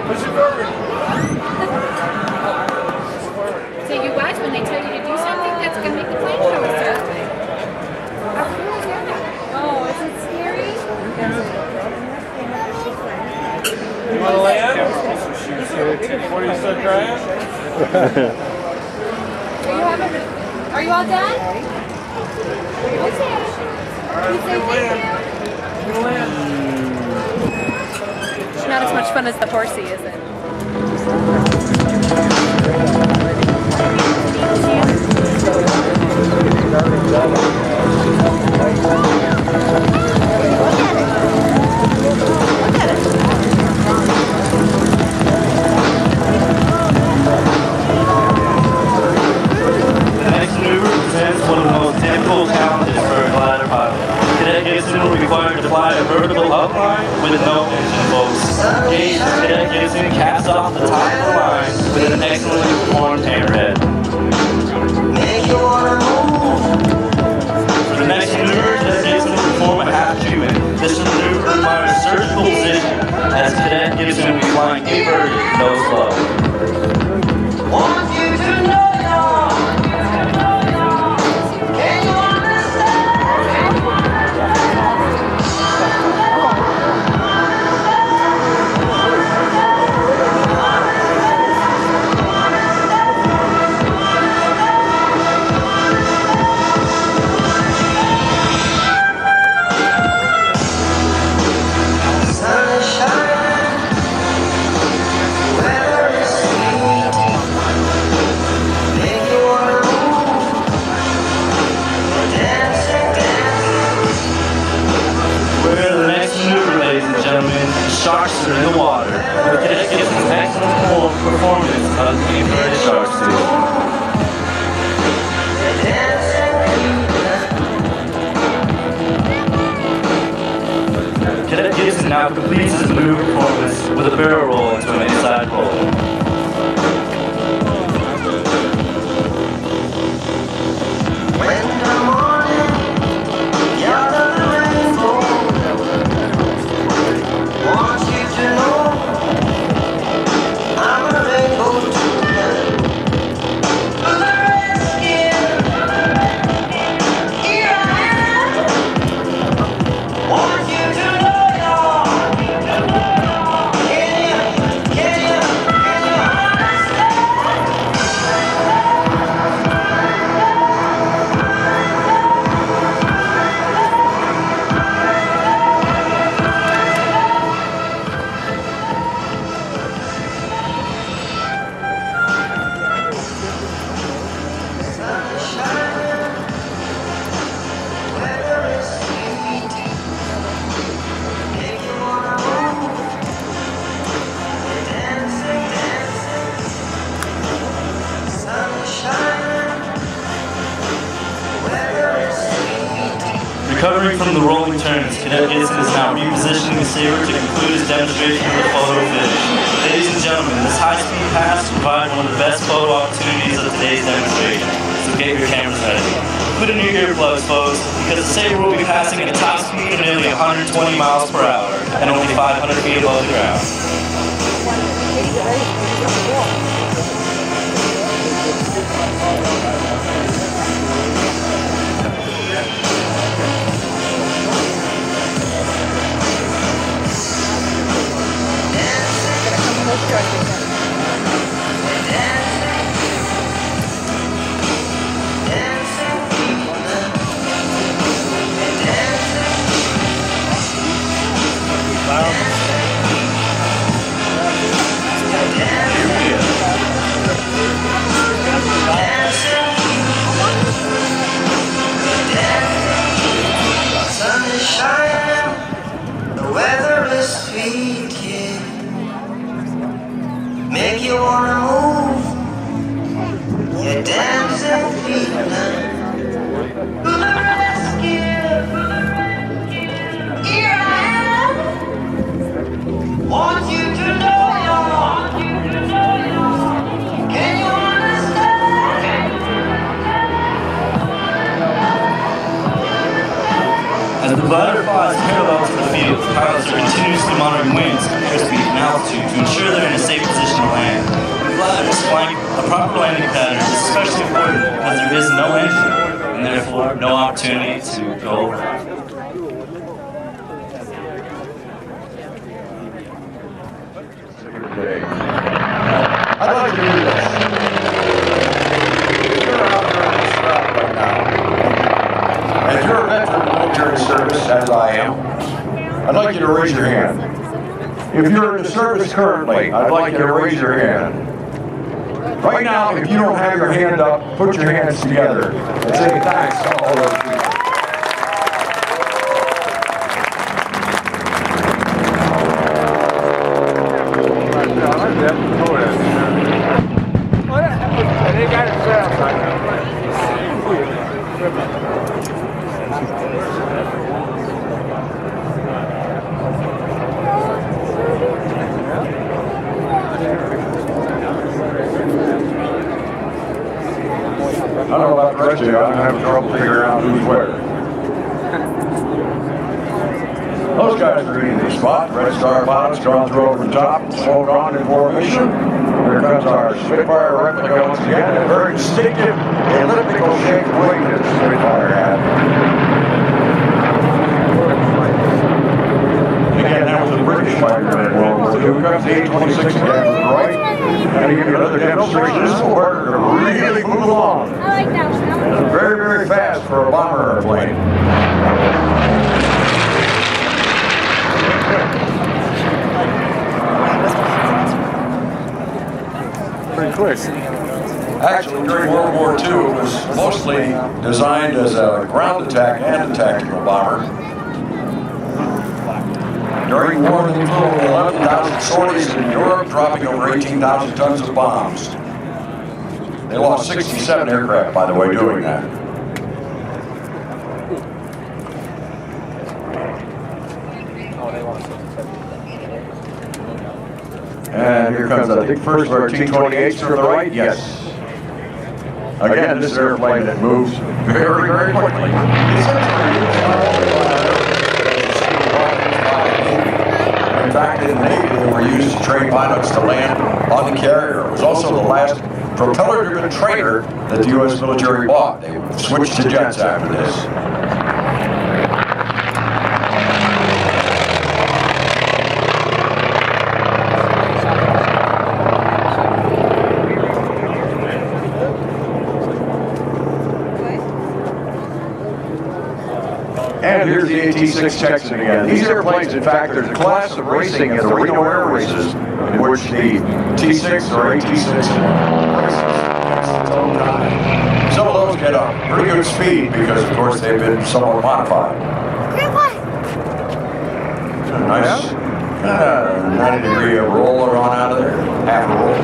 What's your favorite? So you watch when they tell you to do something that's going to make the plane go start. Oh, is it scary? You want to land? What are you still crying? Are you all done? Okay. Alright, Say thank you. It's not as much fun as the horsey, is it? The next maneuver presents one of the most difficult challenges for a glider pilot. Cadet Gibson will be required to fly a vertical upline with no engine bolts. Gauge Cadet Gibson caps off the top of the line with an excellently performed hammerhead. For the next maneuver, Cadet Gibson will perform a half Cuban. This maneuver requires surgical position, as Cadet Gibson will be flying inverted, nose low. Want you to know y'all. Can you understand? Sun is shining, weather is sweet. Make you wanna move, dancing, dancing. Where the next maneuver, ladies and gentlemen, the sharks are in the water. The Cadet Gibson's excellent performance of the inverted shark suit. Cadet Gibson now completes his maneuver performance with a barrel roll into an inside roll. When the morning gather the rainbow, want you to know I'm a rainbow tonight. For the rescue, here I am. Want you to know y'all. Can you Recovering from the rolling turns, Cadet Gibson is now repositioning the saber to conclude his demonstration with a photo finish. Ladies and gentlemen, this high-speed pass provides one of the best photo opportunities of today's demonstration, so get your cameras ready. Put in your earplugs, folks, because the saber will be passing at a top speed of nearly 120 miles per hour and only 500 feet above the ground. Sun is shining, the weather is sweet, kid. Make you wanna move, your dancing feet now. To the rescue, here I am. Want you to know y'all. Can you understand? As the glider flies parallel to the field, pilots are continuously monitoring winds airspeed from altitude to ensure they're in a safe position to land. Gliders flying a proper landing pattern is especially important because there is no engine and therefore no opportunity to go over. I'd like to do this. You're out there in this route right now. As you're a veteran of military service, as I am, I'd like you to raise your hand. If you're in the service currently, I'd like you to raise your hand. Right now, if you don't have your hand up, put your hands together and say thanks to all those people. I don't know about the rest of you, I'm having trouble figuring out who's where. Those guys are in the spot. Red Star pilots gone through over the top, slow on in formation. Here comes our Spitfire replica once again, a very distinctive elliptical shaped wing that the Spitfire had. Again, that was a British fighter in World War II. Here comes the A-26 again to the right. And to give you another demonstration, this will work to really move along. I like that one. It's very, very fast for a bomber airplane. Pretty quick. Actually, during World War II, it was mostly designed as a ground attack and a tactical bomber. During the war, they flew over 11,000 sorties in Europe, dropping over 18,000 tons of bombs. They lost 67 aircraft, by the way, doing that. And here comes, I think, first of our T-28s from the right. Yes. Again, this airplane that moves very, very quickly. In fact, in the Navy, they were used to train pilots to land on the carrier. It was also the last propeller-driven trainer that the U.S. military bought. They switched to jets after this. And here's the AT-6 Texan again. These airplanes, in fact, there's a class of racing at the Reno Air Races in which the T-6 or AT-6 races its own time. Some of those get up pretty good speed because, of course, they've been somewhat modified. Nice 90-degree roller on out of there, half a roll.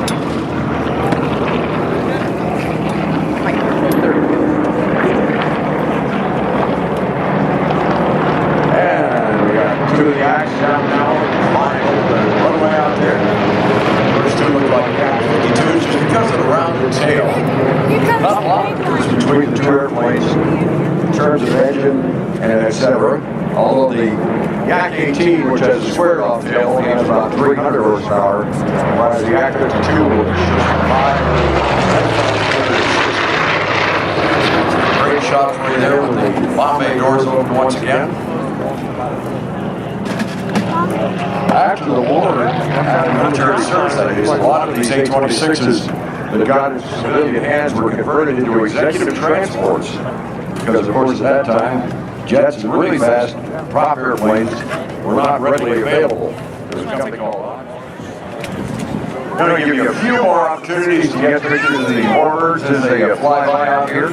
To the axe down now, final runway out there. First two look like Yak-52s just because of the rounded tail. Not a lot of difference between the two airplanes in terms of engine and etc. Although the Yak-18, which has a squared off tail, only has about 300 horsepower, whereas the Yak-52 will just 5. Great shot for you there with the bomb bay doors open once again. After the war, after military service, that is, a lot of these A-26s that got into civilian hands were converted into executive transports. Because, of course, at that time, jets and really fast prop airplanes were not readily available. There was a company called I'm going to give you a few more opportunities to get pictures of the Warbirds as they fly by out here.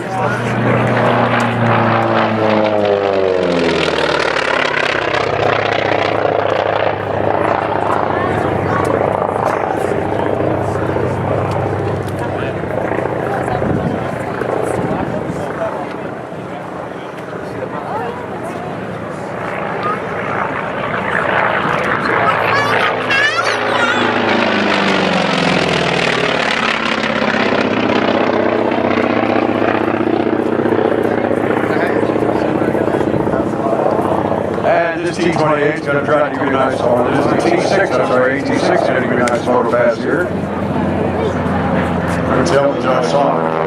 this T28 is going to try to give you a nice photo. This is the T6, I'm sorry, T6 is going to give you a nice photo pass here. I'm going to tell them John saw it.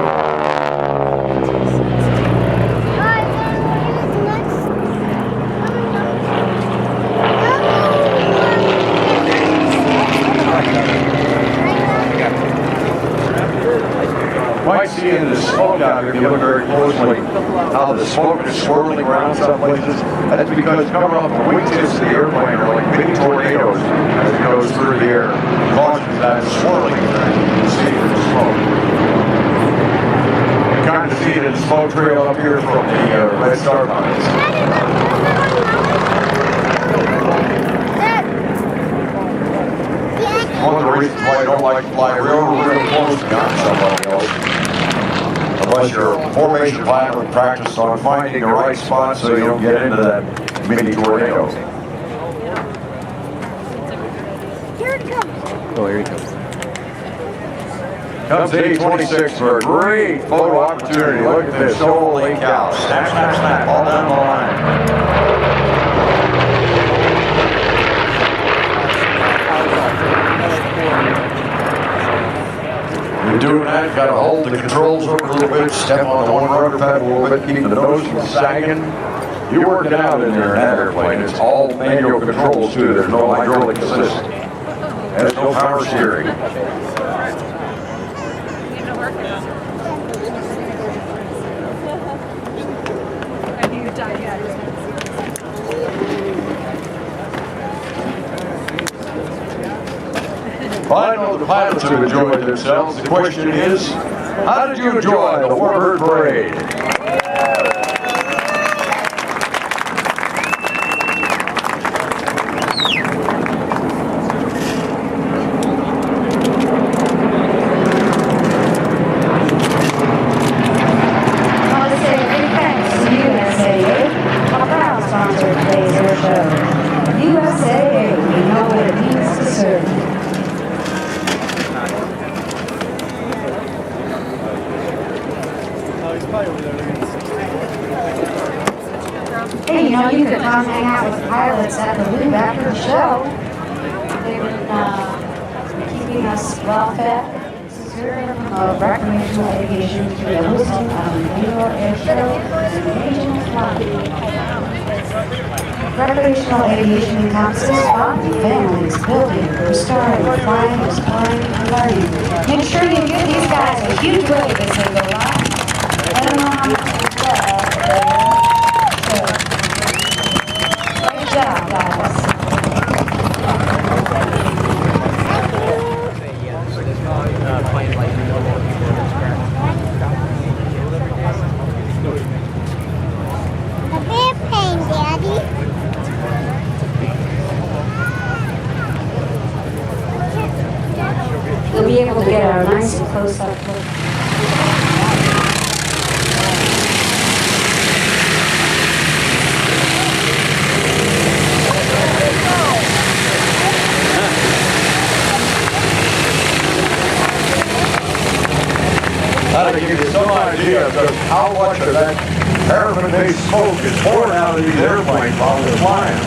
You might see in the smoke out here, if you look very closely, how the smoke is swirling around some places. That's because coming off the wingtips of the airplane are like mini tornadoes as it goes through the air. It causes that swirling effect you can see in the smoke. You kind of see it in the smoke trail up here from the Red Star Mines. One of the reasons why I don't like to fly real close behind somebody else. Unless you're a formation pilot and practice on finding the right spot so you don't get into that mini tornado. Here it comes. Oh, here he comes. Comes A26 for a great photo opportunity. Look at this. Holy cow. Snap, snap, snap. All down the line. You're doing that, got to hold the controls over a little bit, step on the one rudder pad a little bit, keep the nose from sagging. You're working out in there in that airplane. It's all manual controls too. There's no hydraulic assist. There's no power steering. Well, I know the pilots have enjoyed themselves. The question is, how did you enjoy the Warbird Parade? I want to say a big thanks to USAA, a proud sponsor of today's air show. USAA, we know what it means to serve. Hey, you know, you could come hang out with the pilots at the loop after the show. They've been keeping us well fed. This is here from Recreational Aviation through the hosting of the Indoor Air Show and the Regional Flight. Recreational aviation encompasses fun, families, building, restoring, flying, exploring, and learning. Make sure you give these guys a huge wave as they go by. Let them know how much you love their show. Great job, guys. A big plane, Daddy. We'll be able to get a nice and close-up look. That'll give you some idea of just how much of that paraffin-based smoke is pouring out of these airplanes while they're flying.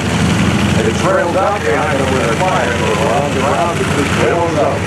And it trails out behind them when they're flying, it goes around and around, it just billows up.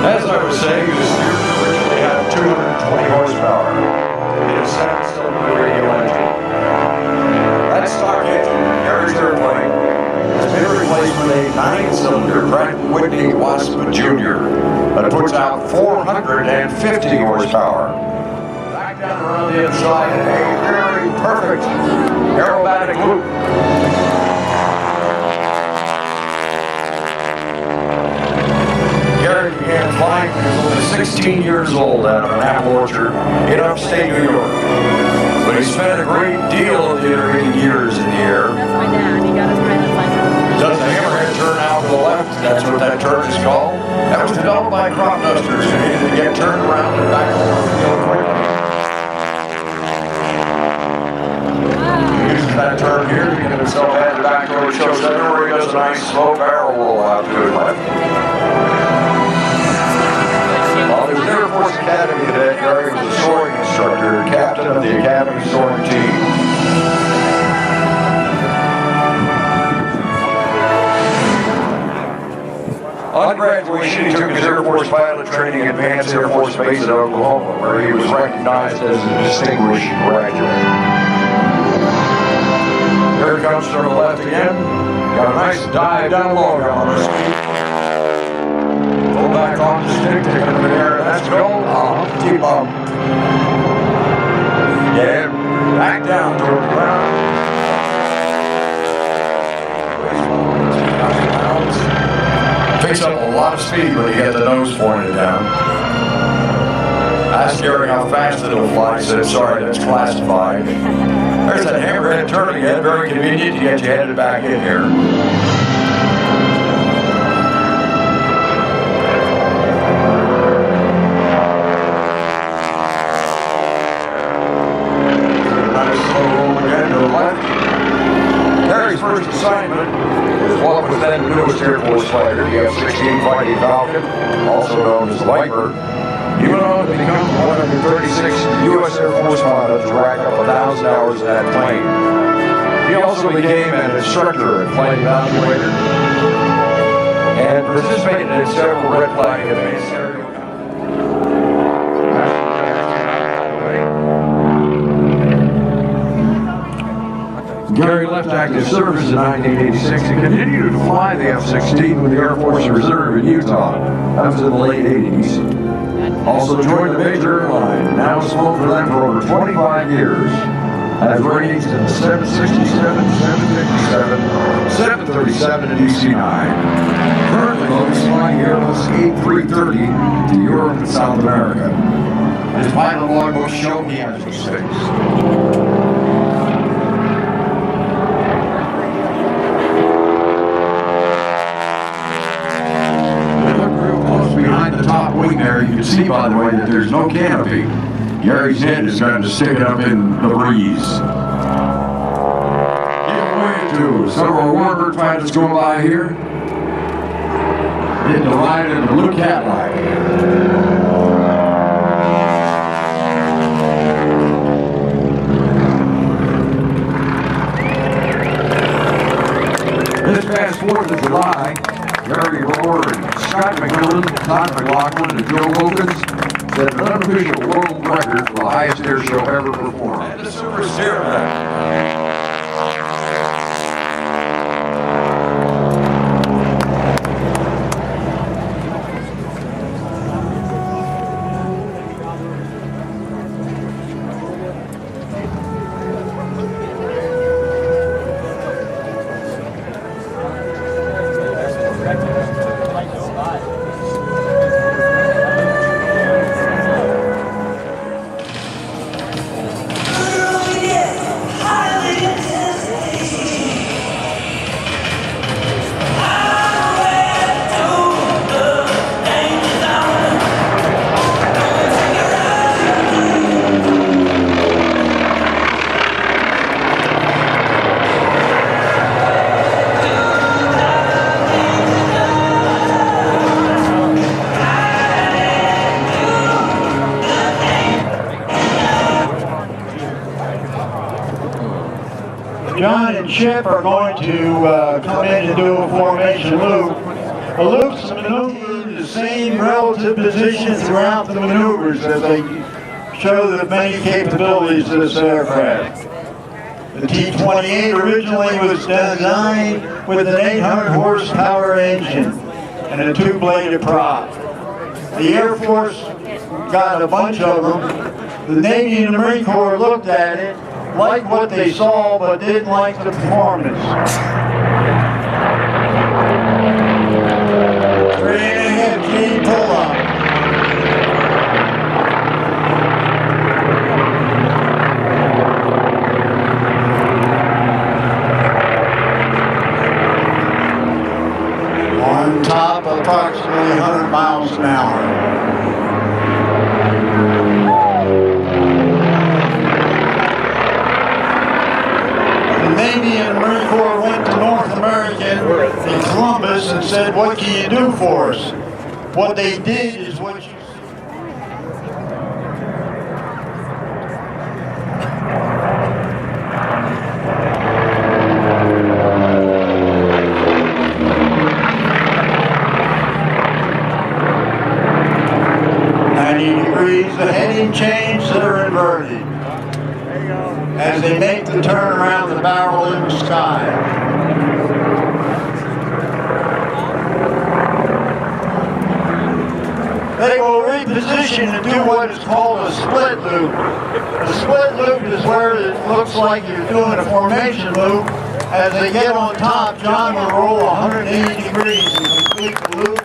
As I was saying, this originally had 220 horsepower. It is 7-cylinder radial engine. That stock engine carries airplane has been replaced with a 9-cylinder Pratt & Whitney Wasp Jr. that puts out 450 horsepower. Back down around the inside, a very perfect aerobatic loop. 16 years old out of an apple orchard in upstate New York. But he spent a great deal of the intervening years in the air. That's my dad. He got his pilot's license. Does the hammerhead turn out to the left? That's what that turn is called. That was developed by crop dusters who needed to get turned around and back over the field quickly. He uses that turn here to get himself headed back over the show center where he does a nice slow barrel roll out to his left. While he was Air Force Academy cadet, Gary was a soaring instructor, captain of the Academy soaring team. On graduation, he took his Air Force pilot training at Vance Air Force Base in Oklahoma, where he was recognized as a distinguished graduate. Here he comes to the left again. Got a nice dive down low on his feet. Pull back on the stick, take it in the air. That's go. Keep up. Yeah, back down toward the ground. Picks up a lot of speed when you get the nose pointed down. Asked Gary how fast it'll fly. He said, sorry, that's classified. There's that hammerhead turn again. Very convenient to get you headed back in here. Nice slow roll again to the left. Gary's first assignment was what was then the newest Air Force fighter, the F-16 Fighting Falcon, also known as Viper. He went on to become one of the 36 U.S. Air Force pilots to rack up 1,000 hours in that plane. He also became an instructor and flight evaluator and participated in several red flag events. Gary left active service in 1986 and continued to fly the F-16 with the Air Force Reserve in Utah. That was in the late 80s. Also joined the major airline, now has flown for them for over 25 years. Has ratings in the 767, 757, 737, and DC-9. Currently, he's flying Airbus A330 to Europe and South America. His pilot logbooks show he has mistakes. Behind the top wing there, you can see, by the way, that there's no canopy. Gary's head is going to stick up in the breeze. Give way to several warbird pilots going by here. Hitting the line in the blue Cadillac. This past 4th of July, Gary Rohr and Scott McMillan, Todd McLaughlin, and Joe Wilkins set an unofficial world record for the highest air show ever performed. And the Super Steerman. John and Chip are going to come in and do a formation loop. A loop's maneuver the same relative position throughout the maneuvers as they show the many capabilities of this aircraft. The T-28 originally was designed with an 800 horsepower engine and a two-bladed prop. The Air Force got a bunch of them. The Navy and the Marine Corps looked at it, liked what they saw, but didn't like the performance. 3.5 G pull-up. 200 miles an hour. The Navy and the Marine Corps went to North America in Columbus and said, what can you do for us? What they did is what you the heading chains that are inverted as they make the turn around the barrel in the sky. They will reposition and do what is called a split loop. A split loop is where it looks like you're doing a formation loop. As they get on top, John will roll 180 degrees and complete the loop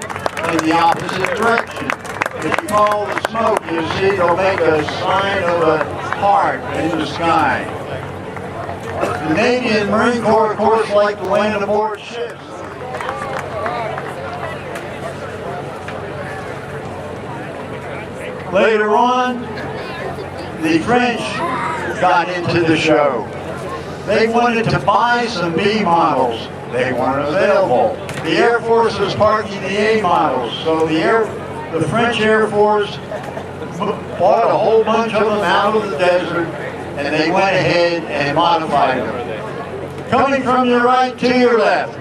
in the opposite direction. If you follow the smoke, you see it'll make a sign of a heart in the sky. The Navy and Marine Corps, of course, like to land aboard ships. Later on, the French got into the show. They wanted to buy some B models. They weren't available. The Air Force was parking the A models, so the French Air Force bought a whole bunch of them out of the desert, and they went ahead and modified them. Coming from your right to your left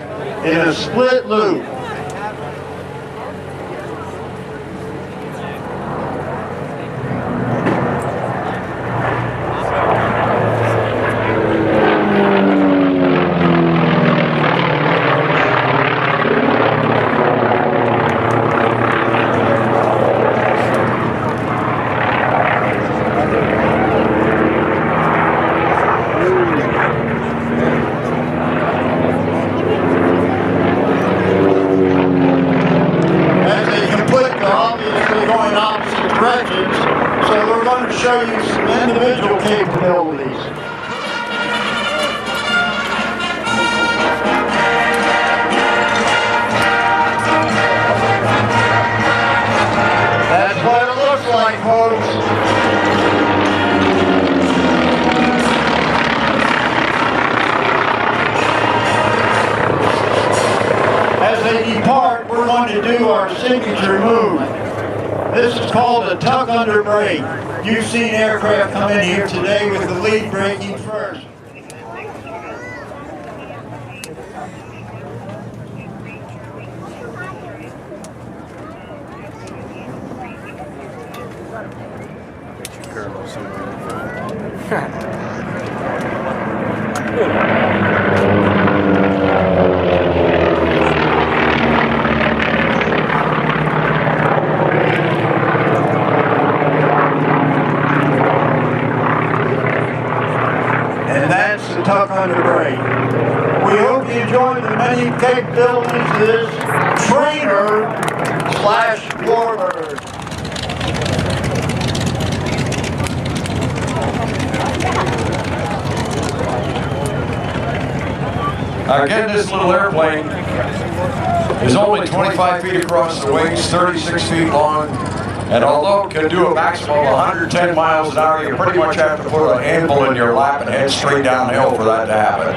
in a split loop. Show you some individual capabilities. That's what it looks like, folks. As they depart, we're going to do our signature move. This is called a tuck under brake. You've seen aircraft come in here today with the lead braking first. Tuck under brake. We hope you enjoy the many capabilities of this trainer/warbird. Again, this little airplane is only 25 feet across the wings, 36 feet long, and although it can do a maximum of 110 miles an hour, you pretty much have to put an anvil in your lap and head straight downhill for that to happen.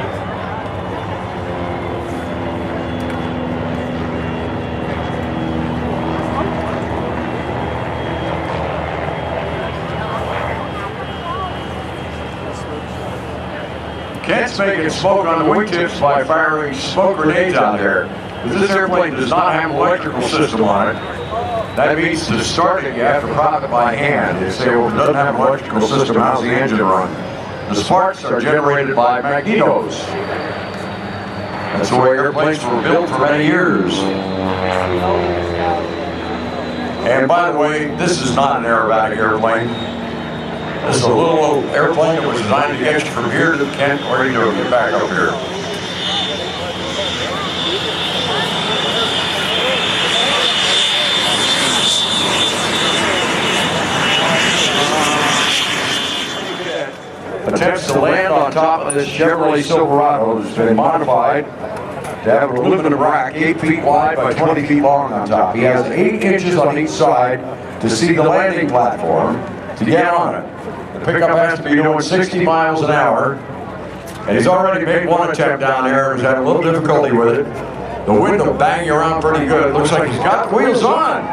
Kent's making smoke on the wingtips by firing smoke grenades out there. This airplane does not have an electrical system on it. That means to start it, you have to prop it by hand. You say, well, it doesn't have an electrical system, how's the engine run? The sparks are generated by magnetos. That's the way airplanes were built for many years. And by the way, this is not an aerobatic airplane. This is a little old airplane that was designed to get you from here to Kent, or you get back up here. Attempts to land on top of this Chevrolet Silverado has been modified to have an aluminum rack 8 feet wide by 20 feet long on top. He has 8 inches on each side to see the landing platform to get on it. The pickup has to be doing 60 miles an hour, and he's already made one attempt down there and was having a little difficulty with it. The wind will bang you around pretty good. It looks like he's got the wheels on.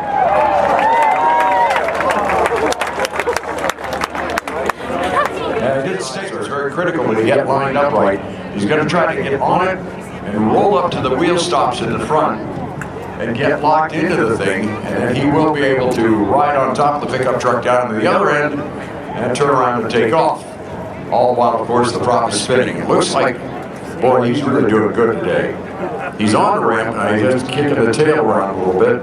And it didn't stick. It was very critical to get lined up right. He's going to try to get on it and roll up to the wheel stops in the front and get locked into the thing, and then he will be able to ride on top of the pickup truck down to the other end and turn around and take off. All while, of course, the prop is spinning. It looks like, boy, he's really doing good today. He's on the ramp, and he's just kicking the tail around a little bit.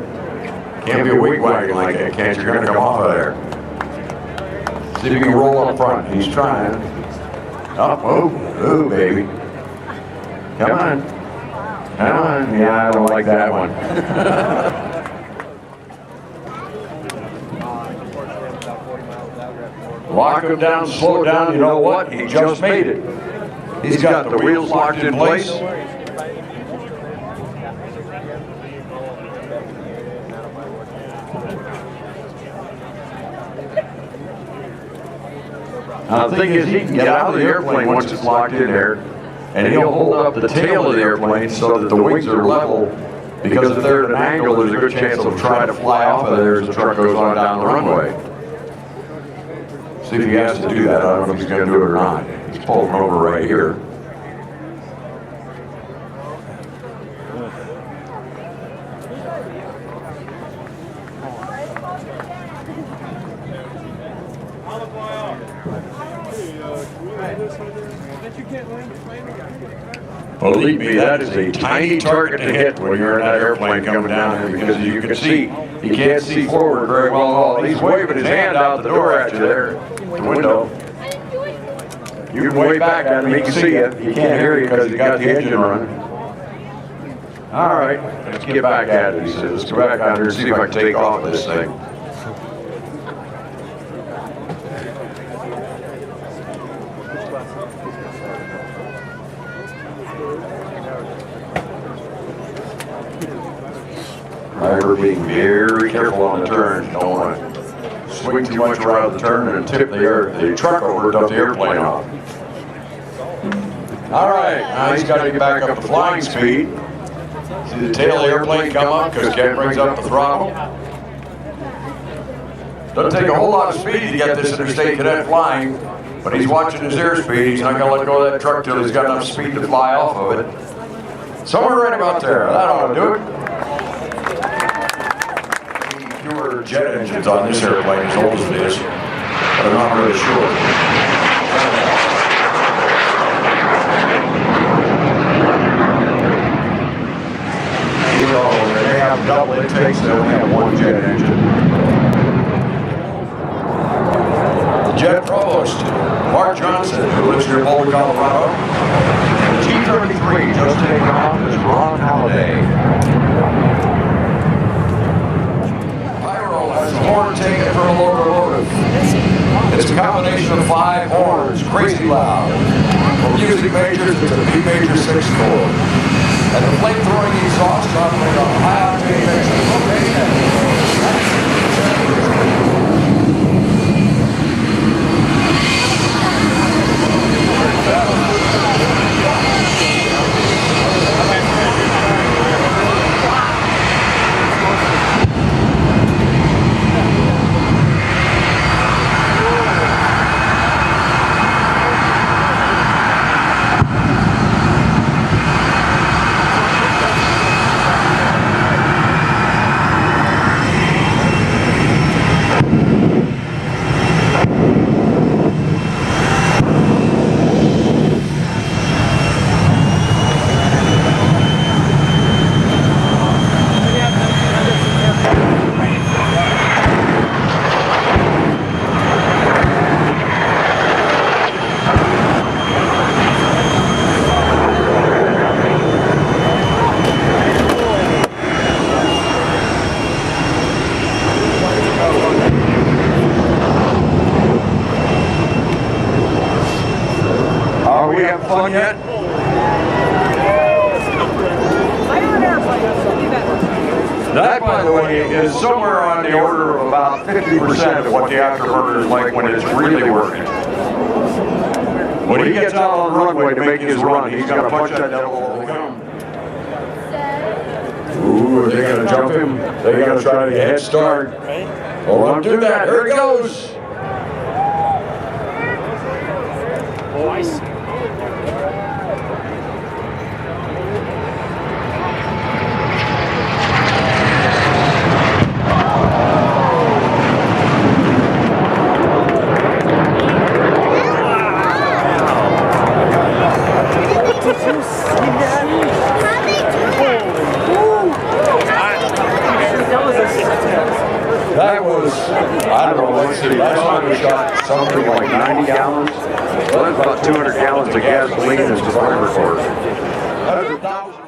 Can't be a wig wagon like that, can't you? You're going to come off of there. See if you can roll up front. He's trying. Up, oh, baby. Come on. Come on. Yeah, I don't like that one. Lock him down, slow down. You know what? He just made it. He's got the wheels locked in place. Now, the thing is, he can get out of the airplane once it's locked in there, and he'll hold up the tail of the airplane so that the wings are level, because if they're at an angle, there's a good chance they'll try to fly off of there as the truck goes on down the runway. See if he has to do that. I don't know if he's going to do it or not. He's pulling over right here. Believe me, that is a tiny target to hit when you're in that airplane coming down here, because as you can see, he can't see forward very well at all. He's waving his hand out the door at you there, the window. You can wave back at him, he can see you. He can't hear you because he got the engine running. All right, let's get back at it, he says. Let's go back out here and see if I can take off of this thing. Remember being very careful on the turns. Don't want to swing too much around the turn and tip the truck over, dump the airplane off. All right, now he's got to get back up to flying speed. See the tail of the airplane come up because Ken brings up the throttle. Doesn't take a whole lot of speed to get this Interstate Cadet flying, but he's watching his airspeed. He's not going to let go of that truck till he's got enough speed to fly off of it. Somewhere right about there. That ought to do it. Fewer jet engines on this airplane, as old as it is, but I'm not really sure. They have double intakes, they only have one jet engine. The Jet Provost, Mark Johnson, who lives near Boulder, Colorado. The T-33 just taking off is Ron Halliday. Horn taken from a locomotive. It's a combination of 5 horns, crazy loud. From music majors to the B major 6/4. And the flame-throwing exhaust on a high-octane mix of propane and somewhere on the order of about 50% of what the afterburner is like when it's really working. When he gets out on the runway to make his run, he's got to punch that devil all the time. Ooh, are they going to jump him? They got to try to get a head start. Hold on to that. Here it goes. Oh, I see. That was, I don't know, let's see, last time we shot something like 90 gallons. Well, that's about 200 gallons of gasoline as the fire recorder. 100,000